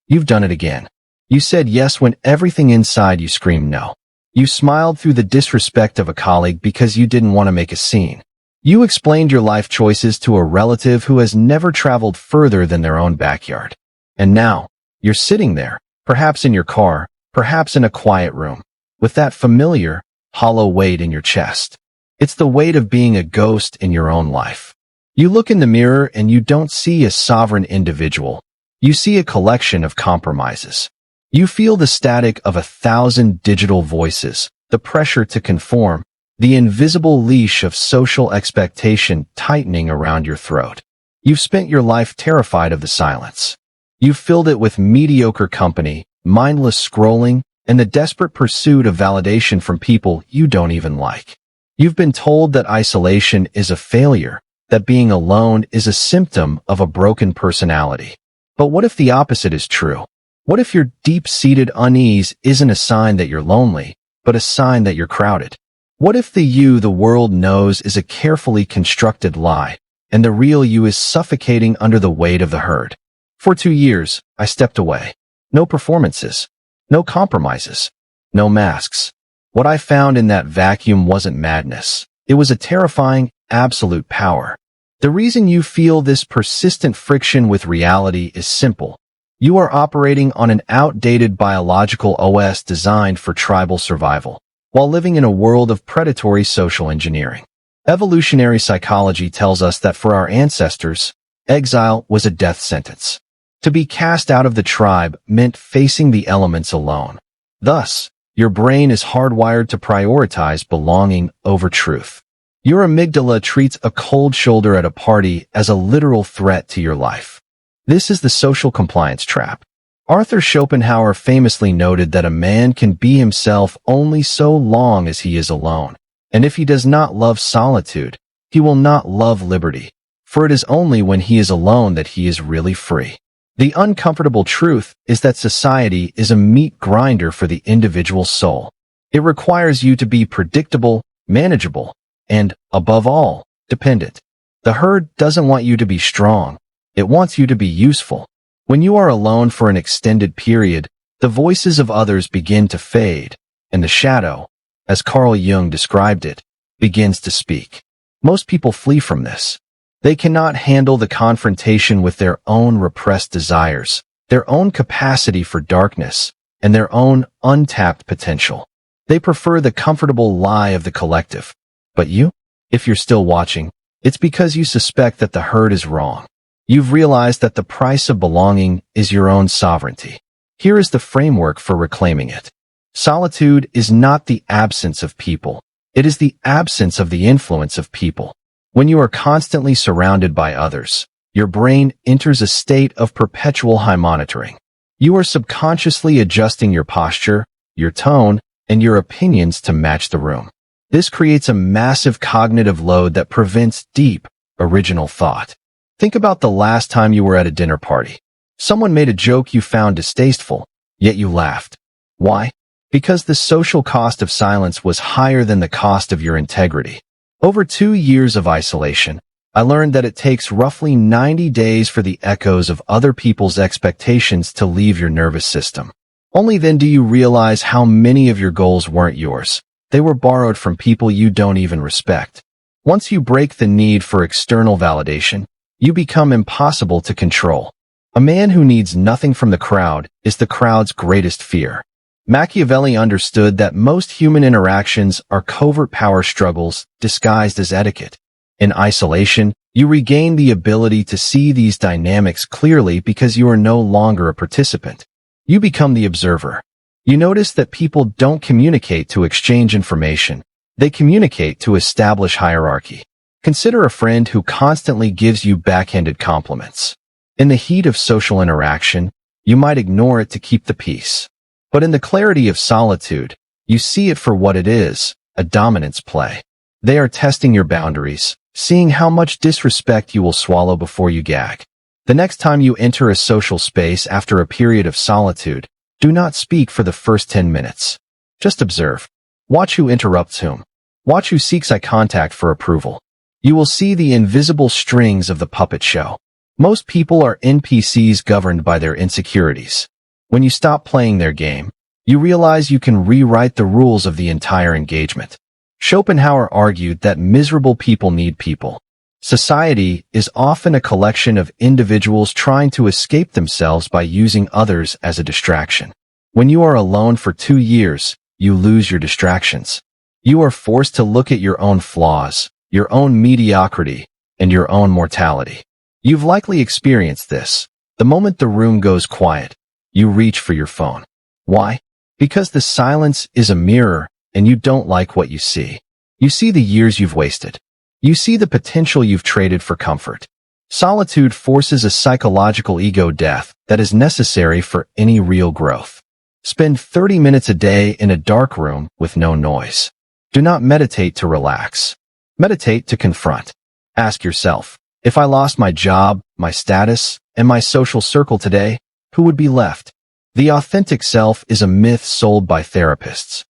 You've done it again. You said yes when everything inside you screamed no. You smiled through the disrespect of a colleague because you didn't want to make a scene. You explained your life choices to a relative who has never traveled further than their own backyard. And now, you're sitting there, perhaps in your car, perhaps in a quiet room, with that familiar, hollow weight in your chest. It's the weight of being a ghost in your own life. You look in the mirror and you don't see a sovereign individual. You see a collection of compromises. You feel the static of 1,000 digital voices, the pressure to conform, the invisible leash of social expectation tightening around your throat. You've spent your life terrified of the silence. You've filled it with mediocre company, mindless scrolling, and the desperate pursuit of validation from people you don't even like. You've been told that isolation is a failure, that being alone is a symptom of a broken personality. But what if the opposite is true? What if your deep-seated unease isn't a sign that you're lonely, but a sign that you're crowded? What if the you the world knows is a carefully constructed lie, and the real you is suffocating under the weight of the herd? For 2 years, I stepped away. No performances, no compromises, no masks. What I found in that vacuum wasn't madness. It was a terrifying, absolute power. The reason you feel this persistent friction with reality is simple. You are operating on an outdated biological OS designed for tribal survival, while living in a world of predatory social engineering. Evolutionary psychology tells us that for our ancestors, exile was a death sentence. To be cast out of the tribe meant facing the elements alone. Thus, your brain is hardwired to prioritize belonging over truth. Your amygdala treats a cold shoulder at a party as a literal threat to your life. This is the social compliance trap. Arthur Schopenhauer famously noted that a man can be himself only so long as he is alone, and if he does not love solitude, he will not love liberty, for it is only when he is alone that he is really free. The uncomfortable truth is that society is a meat grinder for the individual soul. It requires you to be predictable, manageable, and, above all, dependent. The herd doesn't want you to be strong. It wants you to be useful. When you are alone for an extended period, the voices of others begin to fade, and the shadow, as Carl Jung described it, begins to speak. Most people flee from this. They cannot handle the confrontation with their own repressed desires, their own capacity for darkness, and their own untapped potential. They prefer the comfortable lie of the collective. But you? If you're still watching, it's because you suspect that the herd is wrong. You've realized that the price of belonging is your own sovereignty. Here is the framework for reclaiming it. Solitude is not the absence of people. It is the absence of the influence of people. When you are constantly surrounded by others, your brain enters a state of perpetual high monitoring. You are subconsciously adjusting your posture, your tone, and your opinions to match the room. This creates a massive cognitive load that prevents deep, original thought. Think about the last time you were at a dinner party. Someone made a joke you found distasteful, yet you laughed. Why? Because the social cost of silence was higher than the cost of your integrity. Over 2 years of isolation, I learned that it takes roughly 90 days for the echoes of other people's expectations to leave your nervous system. Only then do you realize how many of your goals weren't yours. They were borrowed from people you don't even respect. Once you break the need for external validation, you become impossible to control. A man who needs nothing from the crowd is the crowd's greatest fear. Machiavelli understood that most human interactions are covert power struggles disguised as etiquette. In isolation, you regain the ability to see these dynamics clearly because you are no longer a participant. You become the observer. You notice that people don't communicate to exchange information. They communicate to establish hierarchy. Consider a friend who constantly gives you backhanded compliments. In the heat of social interaction, you might ignore it to keep the peace. But in the clarity of solitude, you see it for what it is, a dominance play. They are testing your boundaries, seeing how much disrespect you will swallow before you gag. The next time you enter a social space after a period of solitude, do not speak for the first 10 minutes. Just observe. Watch who interrupts whom. Watch who seeks eye contact for approval. You will see the invisible strings of the puppet show. Most people are NPCs governed by their insecurities. When you stop playing their game, you realize you can rewrite the rules of the entire engagement. Schopenhauer argued that miserable people need people. Society is often a collection of individuals trying to escape themselves by using others as a distraction. When you are alone for 2 years, you lose your distractions. You are forced to look at your own flaws, your own mediocrity, and your own mortality. You've likely experienced this. The moment the room goes quiet, you reach for your phone. Why? Because the silence is a mirror, and you don't like what you see. You see the years you've wasted. You see the potential you've traded for comfort. Solitude forces a psychological ego death that is necessary for any real growth. Spend 30 minutes a day in a dark room with no noise. Do not meditate to relax. Meditate to confront. Ask yourself, if I lost my job, my status, and my social circle today, who would be left? The authentic self is a myth sold by therapists.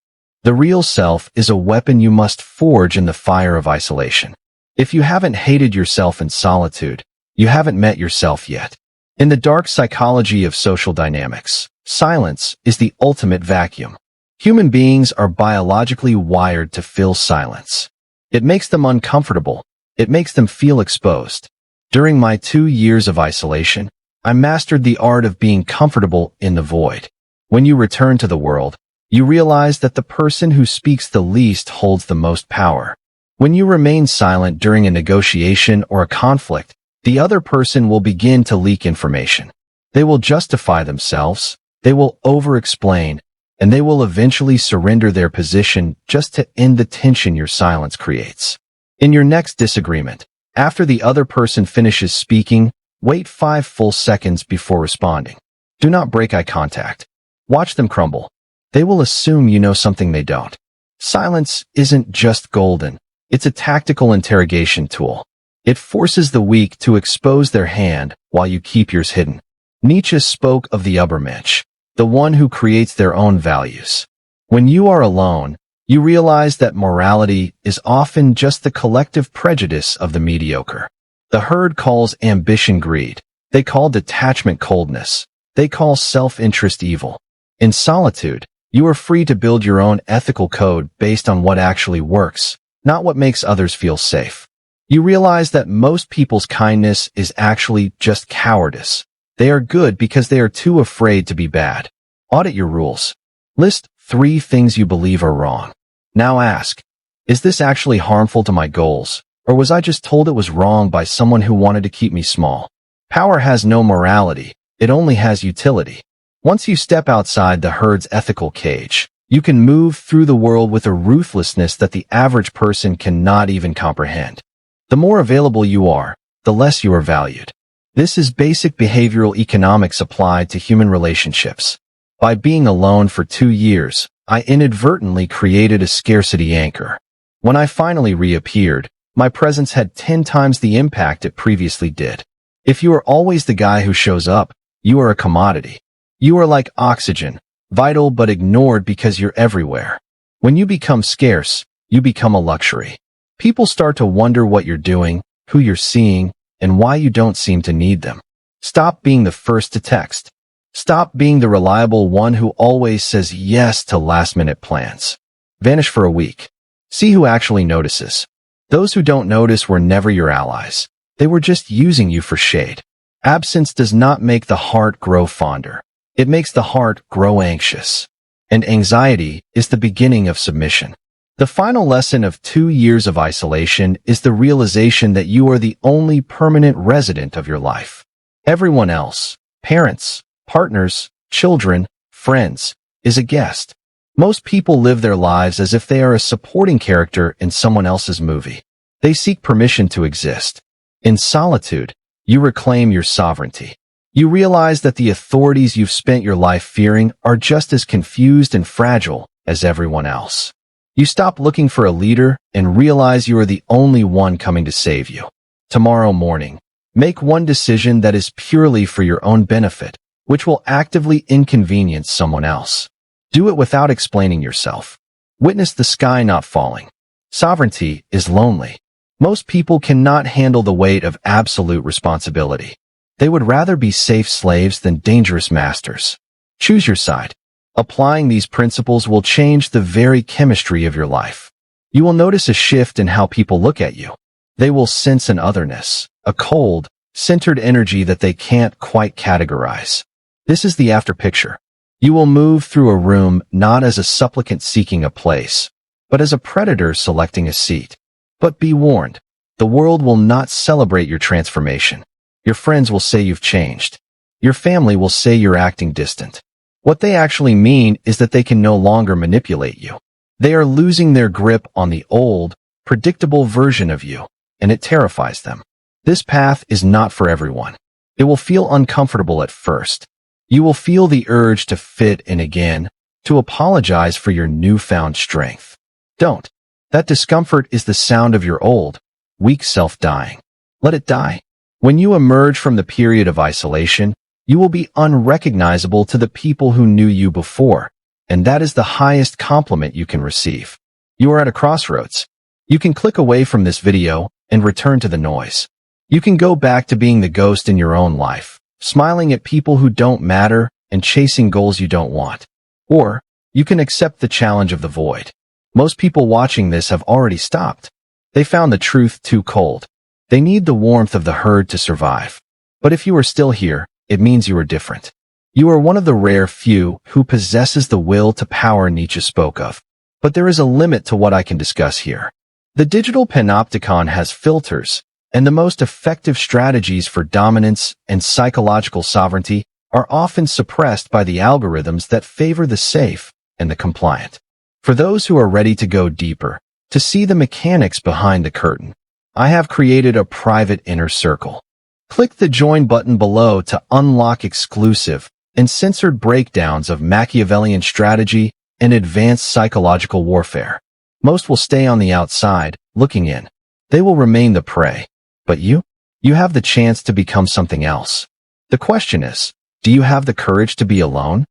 The real self is a weapon you must forge in the fire of isolation. If you haven't hated yourself in solitude, you haven't met yourself yet. In the dark psychology of social dynamics, silence is the ultimate vacuum. Human beings are biologically wired to fill silence. It makes them uncomfortable. It makes them feel exposed. During my 2 years of isolation, I mastered the art of being comfortable in the void. When you return to the world, you realize that the person who speaks the least holds the most power. When you remain silent during a negotiation or a conflict, the other person will begin to leak information. They will justify themselves, they will over-explain, and they will eventually surrender their position just to end the tension your silence creates. In your next disagreement, after the other person finishes speaking, wait 5 full seconds before responding. Do not break eye contact. Watch them crumble. They will assume you know something they don't. Silence isn't just golden. It's a tactical interrogation tool. It forces the weak to expose their hand while you keep yours hidden. Nietzsche spoke of the Übermensch, the one who creates their own values. When you are alone, you realize that morality is often just the collective prejudice of the mediocre. The herd calls ambition greed. They call detachment coldness. They call self-interest evil. In solitude, you are free to build your own ethical code based on what actually works, not what makes others feel safe. You realize that most people's kindness is actually just cowardice. They are good because they are too afraid to be bad. Audit your rules. List 3 things you believe are wrong. Now ask, is this actually harmful to my goals, or was I just told it was wrong by someone who wanted to keep me small? Power has no morality, it only has utility. Once you step outside the herd's ethical cage, you can move through the world with a ruthlessness that the average person cannot even comprehend. The more available you are, the less you are valued. This is basic behavioral economics applied to human relationships. By being alone for 2 years, I inadvertently created a scarcity anchor. When I finally reappeared, my presence had 10 times the impact it previously did. If you are always the guy who shows up, you are a commodity. You are like oxygen, vital but ignored because you're everywhere. When you become scarce, you become a luxury. People start to wonder what you're doing, who you're seeing, and why you don't seem to need them. Stop being the first to text. Stop being the reliable one who always says yes to last-minute plans. Vanish for a week. See who actually notices. Those who don't notice were never your allies. They were just using you for shade. Absence does not make the heart grow fonder. It makes the heart grow anxious. And anxiety is the beginning of submission. The final lesson of 2 years of isolation is the realization that you are the only permanent resident of your life. Everyone else, parents, partners, children, friends, is a guest. Most people live their lives as if they are a supporting character in someone else's movie. They seek permission to exist. In solitude, you reclaim your sovereignty. You realize that the authorities you've spent your life fearing are just as confused and fragile as everyone else. You stop looking for a leader and realize you are the only one coming to save you. Tomorrow morning, make one decision that is purely for your own benefit, which will actively inconvenience someone else. Do it without explaining yourself. Witness the sky not falling. Sovereignty is lonely. Most people cannot handle the weight of absolute responsibility. They would rather be safe slaves than dangerous masters. Choose your side. Applying these principles will change the very chemistry of your life. You will notice a shift in how people look at you. They will sense an otherness, a cold, centered energy that they can't quite categorize. This is the after picture. You will move through a room not as a supplicant seeking a place, but as a predator selecting a seat. But be warned, the world will not celebrate your transformation. Your friends will say you've changed. Your family will say you're acting distant. What they actually mean is that they can no longer manipulate you. They are losing their grip on the old, predictable version of you, and it terrifies them. This path is not for everyone. It will feel uncomfortable at first. You will feel the urge to fit in again, to apologize for your newfound strength. Don't. That discomfort is the sound of your old, weak self dying. Let it die. When you emerge from the period of isolation, you will be unrecognizable to the people who knew you before, and that is the highest compliment you can receive. You are at a crossroads. You can click away from this video and return to the noise. You can go back to being the ghost in your own life, smiling at people who don't matter and chasing goals you don't want. Or, you can accept the challenge of the void. Most people watching this have already stopped. They found the truth too cold. They need the warmth of the herd to survive. But if you are still here, it means you are different. You are one of the rare few who possesses the will to power Nietzsche spoke of. But there is a limit to what I can discuss here. The digital panopticon has filters, and the most effective strategies for dominance and psychological sovereignty are often suppressed by the algorithms that favor the safe and the compliant. For those who are ready to go deeper, to see the mechanics behind the curtain, I have created a private inner circle. Click the join button below to unlock exclusive and censored breakdowns of Machiavellian strategy and advanced psychological warfare. Most will stay on the outside, looking in. They will remain the prey. But you have the chance to become something else. The question is, do you have the courage to be alone?